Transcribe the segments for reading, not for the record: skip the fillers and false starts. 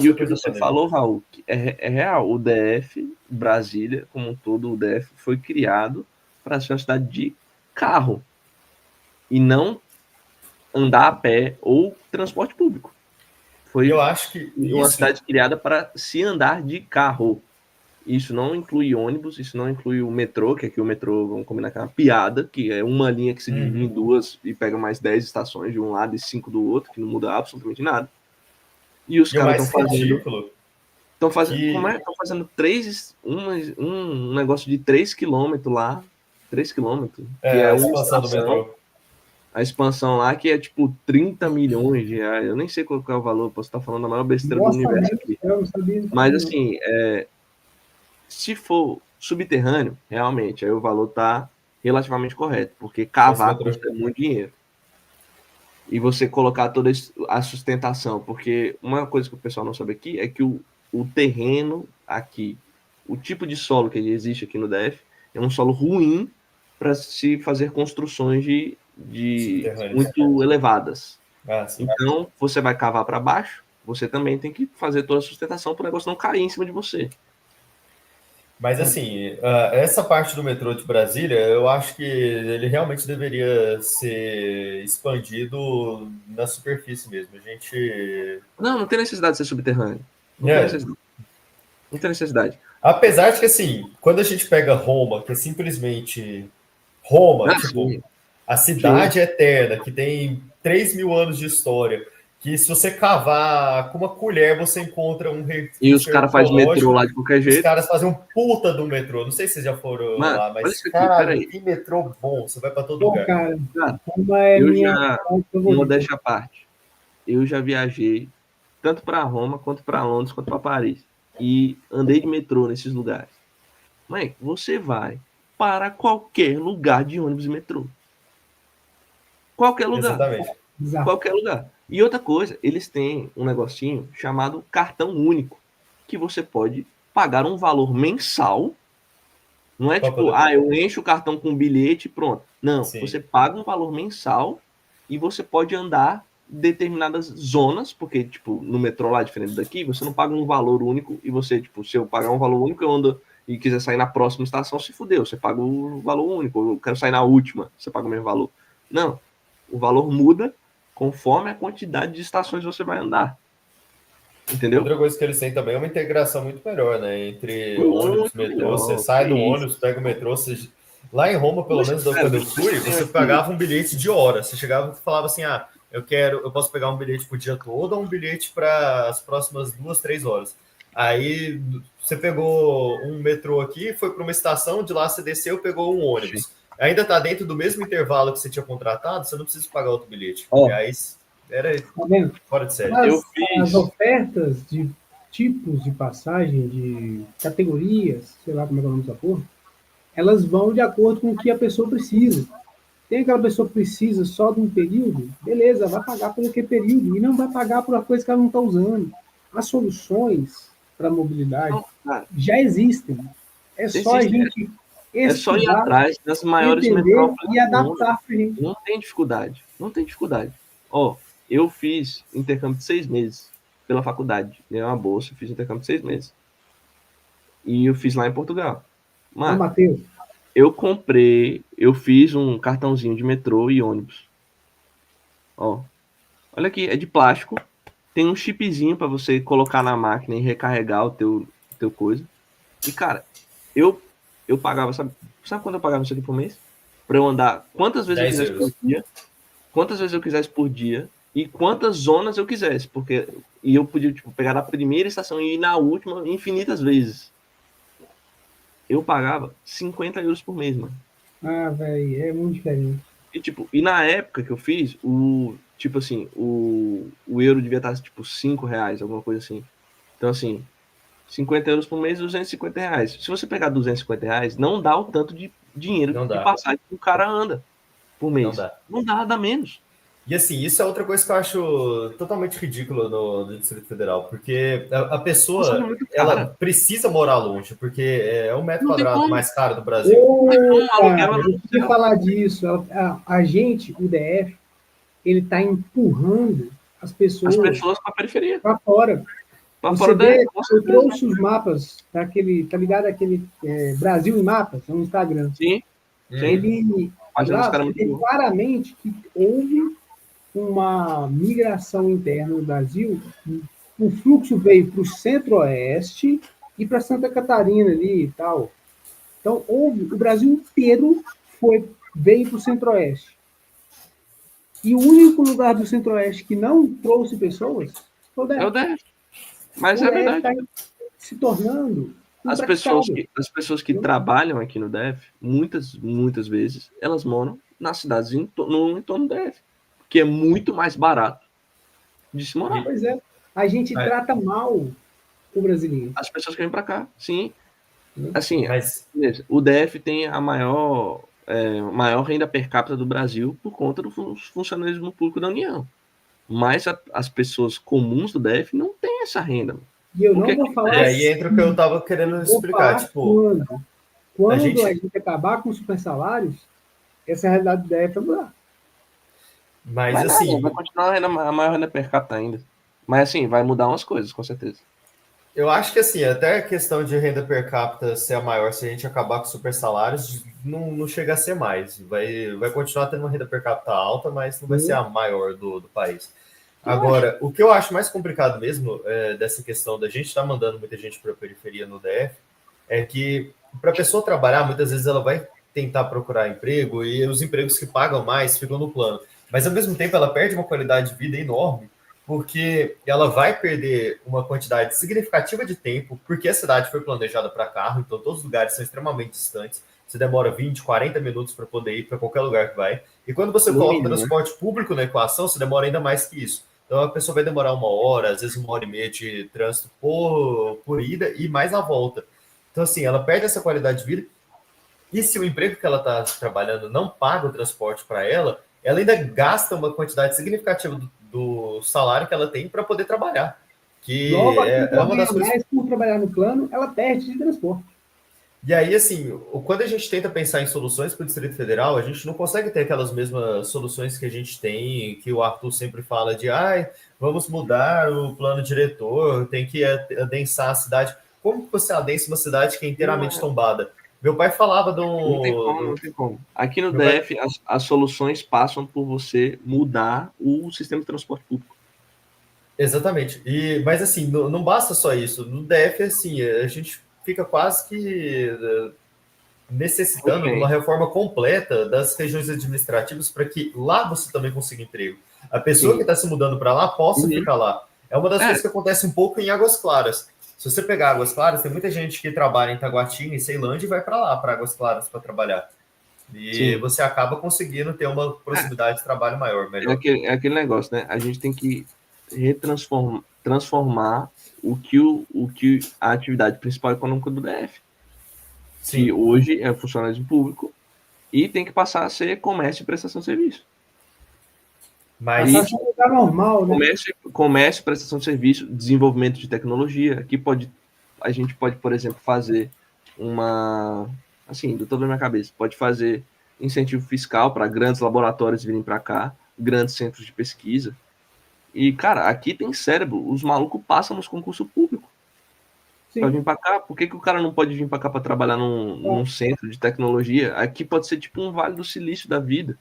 E o que você falou, Raul, é real. O DF, Brasília, como um todo, o DF foi criado para ser uma cidade de carro e não andar a pé ou transporte público. Foi eu acho que uma cidade criada para se andar de carro. Isso não inclui ônibus, isso não inclui o metrô, que aqui o metrô, vamos combinar que é uma piada, que é uma linha que se divide em duas e pega mais 10 estações de um lado e 5 do outro, que não muda absolutamente nada. E os caras estão fazendo. Estão fazendo um negócio de 3 quilômetros lá. 3 quilômetros. Que é a uma expansão do estação. metrô. A expansão lá, que é tipo 30 milhões de reais. Eu nem sei qual é o valor, posso estar falando a maior besteira do universo aqui. Mas assim, se for subterrâneo, realmente, aí o valor está relativamente correto, porque cavar custa muito dinheiro. E você colocar toda a sustentação, porque uma coisa que o pessoal não sabe aqui é que o terreno aqui, o tipo de solo que existe aqui no DF, é um solo ruim para se fazer construções de muito elevadas. Então, você vai cavar para baixo, você também tem que fazer toda a sustentação para o negócio não cair em cima de você. Mas assim, essa parte do metrô de Brasília, eu acho que ele realmente deveria ser expandido na superfície mesmo. A gente... Não tem necessidade de ser subterrâneo. Não tem necessidade. Não tem necessidade. Apesar de que, assim, quando a gente pega Roma, que é simplesmente Roma, tipo, a cidade eterna, que tem 3.000 anos de história, que se você cavar com uma colher, você encontra um recurso. E os caras fazem metrô lá de qualquer jeito. Os caras fazem um puta do metrô. Não sei se vocês já foram lá, mas, caralho, que metrô bom. Você vai pra todo lugar. Cara, modéstia à parte, eu já viajei tanto para Roma, quanto para Londres, quanto para Paris. E andei de metrô nesses lugares. Mas você vai para qualquer lugar de ônibus e metrô. Qualquer lugar. Exatamente. Qualquer lugar. E outra coisa, eles têm um negocinho chamado cartão único, que você pode pagar um valor mensal. Não é tipo, eu encho o cartão com bilhete e pronto. Não, você paga um valor mensal e você pode andar determinadas zonas, porque, tipo, no metrô lá, diferente daqui, você não paga um valor único e você, tipo, se eu pagar um valor único, eu ando e quiser sair na próxima estação, se fudeu, você paga o valor único. Eu quero sair na última, você paga o mesmo valor. Não, o valor muda conforme a quantidade de estações você vai andar. Entendeu? Outra coisa que eles têm também é uma integração muito melhor, né? Entre ônibus e metrô. Você sai do ônibus, pega o metrô. Lá em Roma, pelo menos, quando eu fui, você pagava um bilhete de hora. Você chegava e falava assim, eu posso pegar um bilhete pro dia todo ou um bilhete para as próximas 2, 3 horas. Aí você pegou um metrô aqui, foi para uma estação, de lá você desceu, pegou um ônibus. Sim. Ainda tá dentro do mesmo intervalo que você tinha contratado, você não precisa pagar outro bilhete. E aí era fora de série. As ofertas de tipos de passagem, de categorias, sei lá como é que é o nome dessa porra, elas vão de acordo com o que a pessoa precisa. Tem aquela pessoa que precisa só de um período, beleza, vai pagar por aquele período e não vai pagar por uma coisa que ela não está usando. As soluções para a mobilidade já existem. É só a gente só ir atrás das maiores metrópoles e adaptar para a gente. Não tem dificuldade. Não tem dificuldade. Eu fiz intercâmbio de 6 meses pela faculdade. Ganhei uma bolsa, fiz intercâmbio de 6 meses. E eu fiz lá em Portugal. Mano, Matheus, eu fiz um cartãozinho de metrô e ônibus. Olha aqui, é de plástico. Tem um chipzinho para você colocar na máquina e recarregar o teu coisa. E, cara, eu pagava, sabe quanto eu pagava isso aqui por mês? Para eu andar quantas vezes eu quisesse por dia. Quantas vezes eu quisesse por dia e quantas zonas eu quisesse, e eu podia pegar na primeira estação e ir na última infinitas vezes. Eu pagava 50 euros por mês, mano. Velho, é muito diferente. E na época que eu fiz, o euro devia estar tipo 5 reais, alguma coisa assim. Então, assim, 50 euros por mês, 250 reais. Se você pegar 250 reais, não dá o tanto de dinheiro de passagem que o cara anda por mês. Não dá menos. E assim, isso é outra coisa que eu acho totalmente ridícula no Distrito Federal, porque a pessoa ela precisa morar longe, porque é o metro quadrado mais caro do Brasil. Eu queria falar disso. A gente, o DF, ele está empurrando as pessoas para a periferia. Para fora. Você vê, eu trouxe os mapas daquele, tá ligado? Aquele Brasil em Mapas, é um Instagram. Sim. Ele lá você vê claramente que houve uma migração interna no Brasil. O fluxo veio para o Centro-Oeste e para Santa Catarina ali e tal. Então, o Brasil inteiro veio para o Centro-Oeste. E o único lugar do Centro-Oeste que não trouxe pessoas foi o DF. É o DF. Mas é verdade. Tá se tornando as pessoas que trabalham aqui no DF, muitas vezes, elas moram nas cidades no entorno do DF, que é muito mais barato de se morar. Pois é. A gente trata mal o brasileiro. As pessoas que vêm para cá, sim. Assim, o DF tem a maior renda per capita do Brasil por conta do funcionalismo público da União. Mas as pessoas comuns do DF não têm essa renda. E eu não vou falar. E aí entra o que eu estava querendo explicar. Tipo, quando a gente acabar com os super salários, essa realidade do DF vai mudar. Mas assim. Vai continuar a maior renda per capita ainda. Mas assim, vai mudar umas coisas, com certeza. Eu acho que assim, até a questão de renda per capita ser a maior, se a gente acabar com super salários, não chega a ser mais. Vai continuar tendo uma renda per capita alta, mas não vai ser a maior do país. Agora, o que eu acho mais complicado mesmo dessa questão da gente estar mandando muita gente para a periferia no DF é que para a pessoa trabalhar, muitas vezes ela vai tentar procurar emprego e os empregos que pagam mais ficam no plano. Mas ao mesmo tempo ela perde uma qualidade de vida enorme, porque ela vai perder uma quantidade significativa de tempo, porque a cidade foi planejada para carro, então todos os lugares são extremamente distantes. Você demora 20, 40 minutos para poder ir para qualquer lugar que vai. E quando você coloca o transporte público na equação, você demora ainda mais que isso. Então a pessoa vai demorar 1 hora, às vezes 1h30 de trânsito por ida e mais a volta. Então, assim, ela perde essa qualidade de vida. E se o emprego que ela está trabalhando não paga o transporte para ela ainda gasta uma quantidade significativa do salário que ela tem para poder trabalhar. Que é uma das coisas. Mais por trabalhar no plano, ela perde de transporte. E aí, assim, quando a gente tenta pensar em soluções para o Distrito Federal, a gente não consegue ter aquelas mesmas soluções que a gente tem, que o Arthur sempre fala de vamos mudar o plano diretor, tem que adensar a cidade. Como que você adensa uma cidade que é inteiramente tombada? Meu pai falava Não tem como. Aqui no DF, as soluções passam por você mudar o sistema de transporte público. Exatamente. Mas, assim, não basta só isso. No DF, assim, a gente fica quase que necessitando de uma reforma completa das regiões administrativas para que lá você também consiga emprego. A pessoa que está se mudando para lá possa ficar lá. É uma das coisas que acontece um pouco em Águas Claras. Se você pegar Águas Claras, tem muita gente que trabalha em Taguatinga e Ceilândia e vai para lá, para Águas Claras, para trabalhar. E você acaba conseguindo ter uma proximidade de trabalho maior, melhor. É aquele negócio, né? A gente tem que transformar o que a atividade principal econômica do DF. Sim. Que hoje é funcionalismo público e tem que passar a ser comércio e prestação de serviço. Mas isso é normal, né? Comércio, prestação de serviço, desenvolvimento de tecnologia. Aqui a gente pode, por exemplo, fazer assim, do todo na minha cabeça, pode fazer incentivo fiscal para grandes laboratórios virem para cá, grandes centros de pesquisa. E, cara, aqui tem cérebro, os malucos passam nos concursos públicos para vir para cá. Por que o cara não pode vir para cá para trabalhar num centro de tecnologia? Aqui pode ser tipo um Vale do Silício da vida.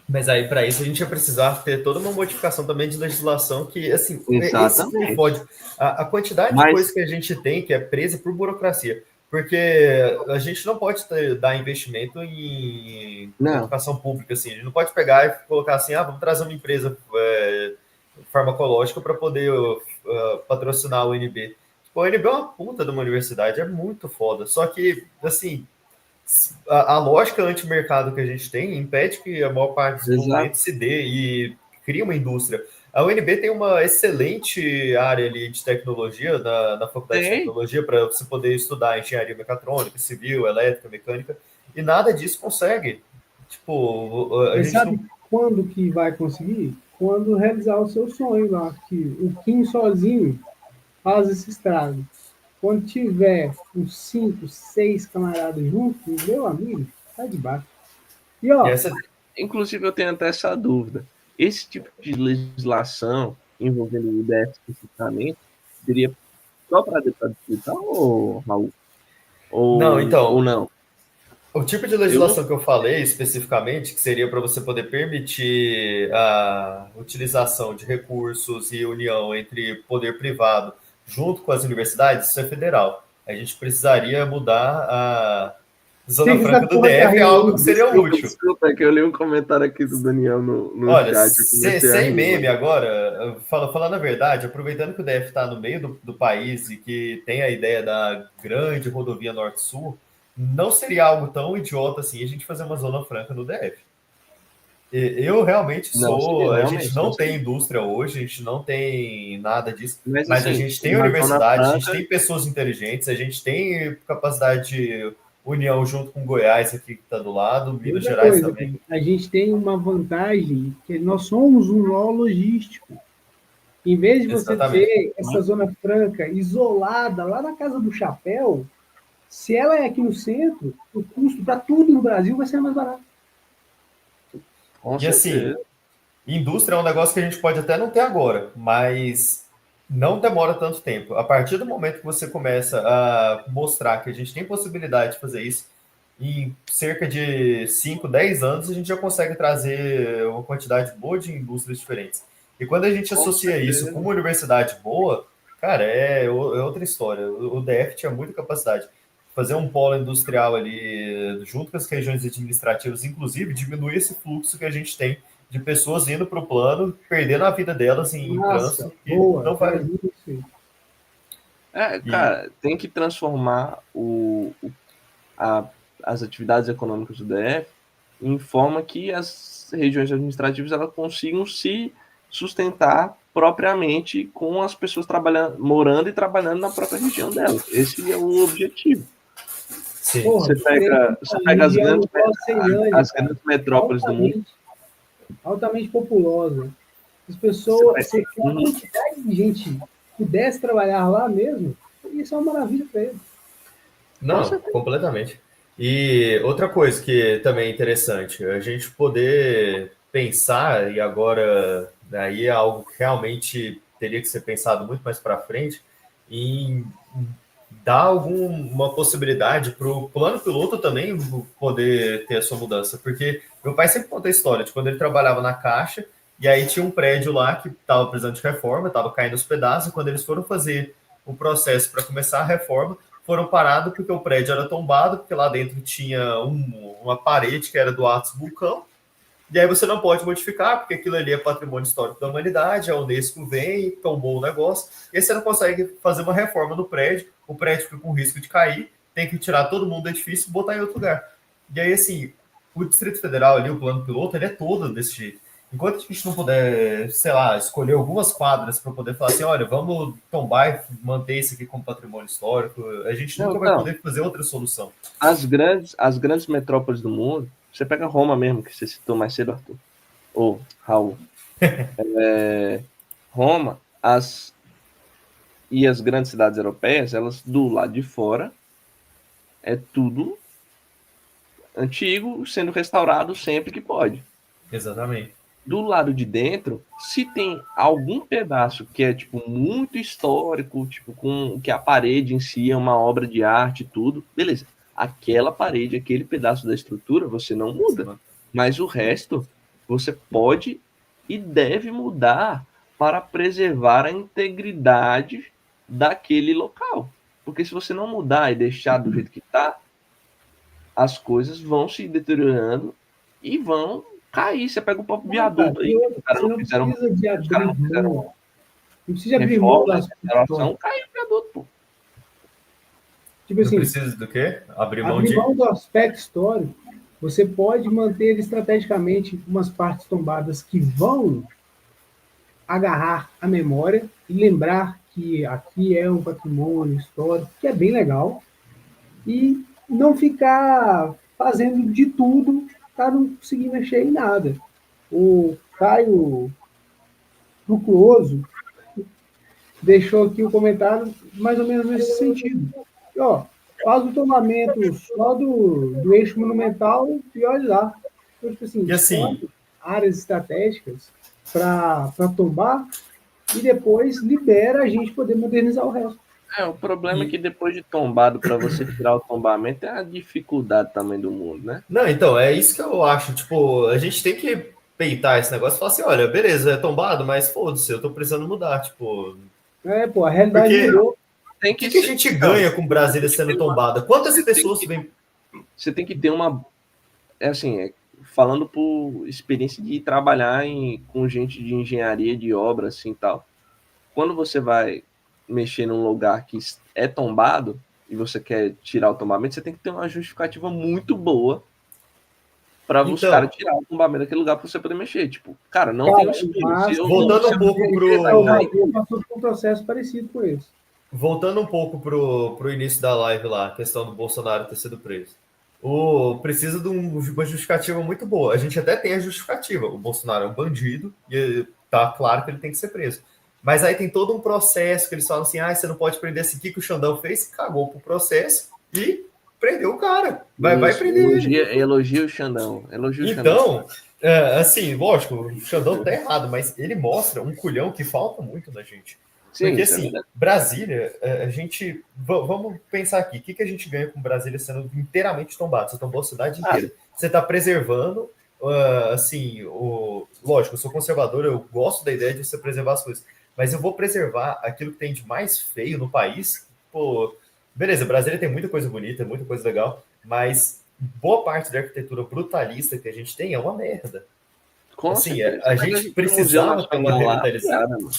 Mas aí, para isso, a gente ia precisar ter toda uma modificação também de legislação que, assim, exatamente. Pode. A quantidade de coisas que a gente tem que é presa por burocracia. Porque a gente não pode dar investimento em educação pública, assim. A gente não pode pegar e colocar assim, vamos trazer uma empresa farmacológica para poder patrocinar o UNB. Tipo, a UNB é uma puta de uma universidade, é muito foda. Só que, assim, a lógica anti-mercado que a gente tem impede que a maior parte dos desenvolvimentos se dê e cria uma indústria. A UNB tem uma excelente área ali de tecnologia, na faculdade de tecnologia, para você poder estudar engenharia mecatrônica, civil, elétrica, mecânica, e nada disso consegue. Tipo, Você sabe quando que vai conseguir? Quando realizar o seu sonho lá, que o Kim sozinho faz esse estrago. Quando tiver uns 5, 6 camaradas juntos, meu amigo, sai de baixo. E, inclusive, eu tenho até essa dúvida. Esse tipo de legislação envolvendo o IDF especificamente, seria só para deputado distrital, Raul? Não, então. Ou não? O tipo de legislação que eu falei especificamente, que seria para você poder permitir a utilização de recursos e união entre poder privado junto com as universidades, isso é federal. A gente precisaria mudar a Zona Franca do DF, é algo que seria útil. Desculpa, é que eu li um comentário aqui do Daniel no Olha, chat. Sem meme agora, falando a verdade, aproveitando que o DF está no meio do país e que tem a ideia da grande rodovia Norte-Sul, não seria algo tão idiota assim a gente fazer uma Zona Franca no DF. Eu realmente sou. A gente não tem indústria hoje, a gente não tem nada disso, mas assim, a gente tem universidade, a gente tem pessoas inteligentes, a gente tem capacidade de união junto com Goiás aqui que está do lado, Minas Gerais também. A gente tem uma vantagem que nós somos um nó logístico. Em vez de você ter essa Zona Franca isolada lá na Casa do Chapéu, se ela é aqui no centro, o custo para tudo no Brasil vai ser mais barato. E assim, indústria é um negócio que a gente pode até não ter agora, mas não demora tanto tempo. A partir do momento que você começa a mostrar que a gente tem possibilidade de fazer isso, em cerca de 5, 10 anos, a gente já consegue trazer uma quantidade boa de indústrias diferentes. E quando a gente associa isso com uma universidade boa, cara, é outra história. O DF tinha muita capacidade. Fazer um polo industrial ali, junto com as regiões administrativas, inclusive, diminuir esse fluxo que a gente tem de pessoas indo para o plano, perdendo a vida delas em trânsito. Boa, não vai... Cara, tem que transformar as atividades econômicas do DF em forma que as regiões administrativas elas consigam se sustentar propriamente com as pessoas morando e trabalhando na própria região delas. Esse é o objetivo. Sim. Você pega as grandes metrópoles do mundo. Altamente populosa. As pessoas, se a quantidade de gente pudesse trabalhar lá mesmo, isso é uma maravilha para eles. Não, completamente. E outra coisa que também é interessante, a gente poder pensar, e agora aí é algo que realmente teria que ser pensado muito mais para frente, em dar alguma possibilidade para o plano piloto também poder ter a sua mudança. Porque meu pai sempre conta a história de quando ele trabalhava na Caixa, e aí tinha um prédio lá que estava precisando de reforma, estava caindo os pedaços, e quando eles foram fazer o processo para começar a reforma, foram parados porque o prédio era tombado, porque lá dentro tinha uma parede que era do Atos Vulcão, e aí você não pode modificar, porque aquilo ali é patrimônio histórico da humanidade, a Unesco vem e tombou o negócio, e aí você não consegue fazer uma reforma no prédio, o prédio fica com risco de cair, tem que tirar todo mundo do edifício e botar em outro lugar. E aí, assim, o Distrito Federal ali, o plano piloto, ele é todo desse jeito. Enquanto a gente não puder, sei lá, escolher algumas quadras para poder falar assim, olha, vamos tombar e manter isso aqui como patrimônio histórico, a gente nunca vai poder fazer outra solução. As grandes metrópoles do mundo, você pega Roma mesmo, que você citou mais cedo, Arthur, ou Raul. Roma, as grandes cidades europeias, elas do lado de fora, é tudo antigo, sendo restaurado sempre que pode. Exatamente. Do lado de dentro, se tem algum pedaço que é tipo muito histórico, tipo com que a parede em si é uma obra de arte e tudo, beleza. Aquela parede, aquele pedaço da estrutura, você não muda. Mas o resto, você pode e deve mudar para preservar a integridade daquele local. Porque se você não mudar e deixar do jeito que está, as coisas vão se deteriorando e vão cair. Você pega o próprio viaduto aí. Não precisa de abrir mão. Não precisa abrir mão das restauração, caiu o viaduto, pô. Tipo assim, não precisa do quê? Abrir mão do aspecto histórico. Você pode manter estrategicamente umas partes tombadas que vão agarrar a memória e lembrar que aqui é um patrimônio histórico, que é bem legal, e não ficar fazendo de tudo para não conseguir mexer em nada. O Caio Fructuoso deixou aqui o comentário mais ou menos nesse sentido. E, faz o tombamento só do eixo monumental e olha lá. Então, tipo assim, e assim, áreas estratégicas para tombar, e depois libera a gente poder modernizar o resto. O problema é que depois de tombado, para você tirar o tombamento, é a dificuldade também do mundo, né? Não, então, é isso que eu acho. Tipo, a gente tem que peitar esse negócio e falar assim, olha, beleza, é tombado, mas foda-se, eu tô precisando mudar, tipo... A realidade mudou. O que a gente ganha com Brasília sendo tombada? Quantas pessoas vêm... Você tem que ter uma... falando por experiência de trabalhar com gente de engenharia, de obra, assim, tal. Quando você vai mexer num lugar que é tombado e você quer tirar o tombamento, você tem que ter uma justificativa muito boa para os caras tirar o tombamento daquele lugar para você poder mexer. Tipo, cara, não tem espaço. Voltando um pouco pro... Eu passou por um processo parecido com esse. Voltando um pouco pro início da live lá, a questão do Bolsonaro ter sido preso. Precisa de uma justificativa muito boa. A gente até tem a justificativa. O Bolsonaro é um bandido e tá claro que ele tem que ser preso. Mas aí tem todo um processo que eles falam assim, você não pode prender esse aqui que o Xandão fez, cagou pro processo e prendeu o cara. Vai prender ele. Elogia o Xandão. Então, assim, lógico, o Xandão tá errado, mas ele mostra um culhão que falta muito na gente. Sim, porque, assim, Brasília, a gente... Vamos pensar aqui. O que a gente ganha com Brasília sendo inteiramente tombado? Você tombou a cidade inteira. Você está preservando, assim... Lógico, eu sou conservador, eu gosto da ideia de você preservar as coisas. Mas eu vou preservar aquilo que tem de mais feio no país. Pô, beleza, Brasília tem muita coisa bonita, muita coisa legal, mas boa parte da arquitetura brutalista que a gente tem é uma merda. Assim, a gente precisava ter uma revitalização.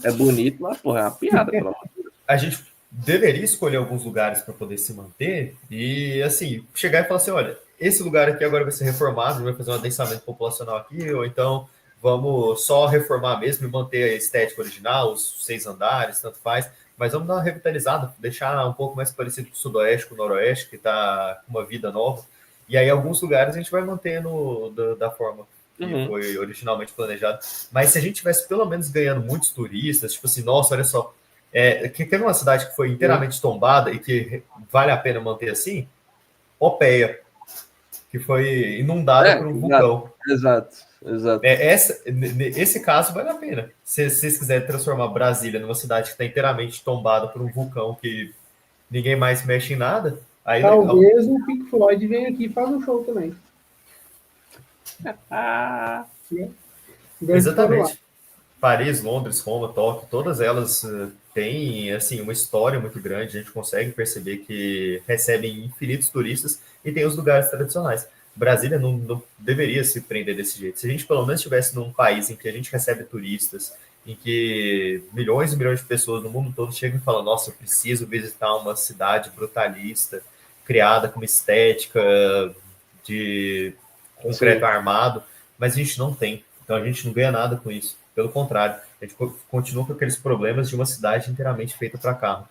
É bonito, mas, porra, é uma piada, pelo amor de Deus. A gente deveria escolher alguns lugares para poder se manter e, assim, chegar e falar assim, olha, esse lugar aqui agora vai ser reformado, vai fazer um adensamento populacional aqui, ou então vamos só reformar mesmo e manter a estética original, os 6 andares, tanto faz, mas vamos dar uma revitalizada, deixar um pouco mais parecido com o Sudoeste, com o Noroeste, que está com uma vida nova. E aí, alguns lugares a gente vai mantendo da forma que foi originalmente planejado. Mas se a gente tivesse pelo menos ganhando muitos turistas, tipo assim, nossa, olha só, que tem uma cidade que foi inteiramente tombada e que vale a pena manter assim, Pompeia, que foi inundada por um vulcão. Exato. Esse caso vale a pena. Se vocês quiserem transformar Brasília numa cidade que está inteiramente tombada por um vulcão que ninguém mais mexe em nada, aí talvez o Pink Floyd venha aqui e faça um show também. Exatamente. Paris, Londres, Roma, Tóquio, todas elas têm assim, uma história muito grande. A gente consegue perceber que recebem infinitos turistas e tem os lugares tradicionais. Brasília não deveria se prender desse jeito. Se a gente pelo menos estivesse num país em que a gente recebe turistas, em que milhões e milhões de pessoas no mundo todo chegam e falam, nossa, eu preciso visitar uma cidade brutalista, criada com uma estética de concreto armado, mas a gente não tem. Então a gente não ganha nada com isso. Pelo contrário, a gente continua com aqueles problemas de uma cidade inteiramente feita para carro.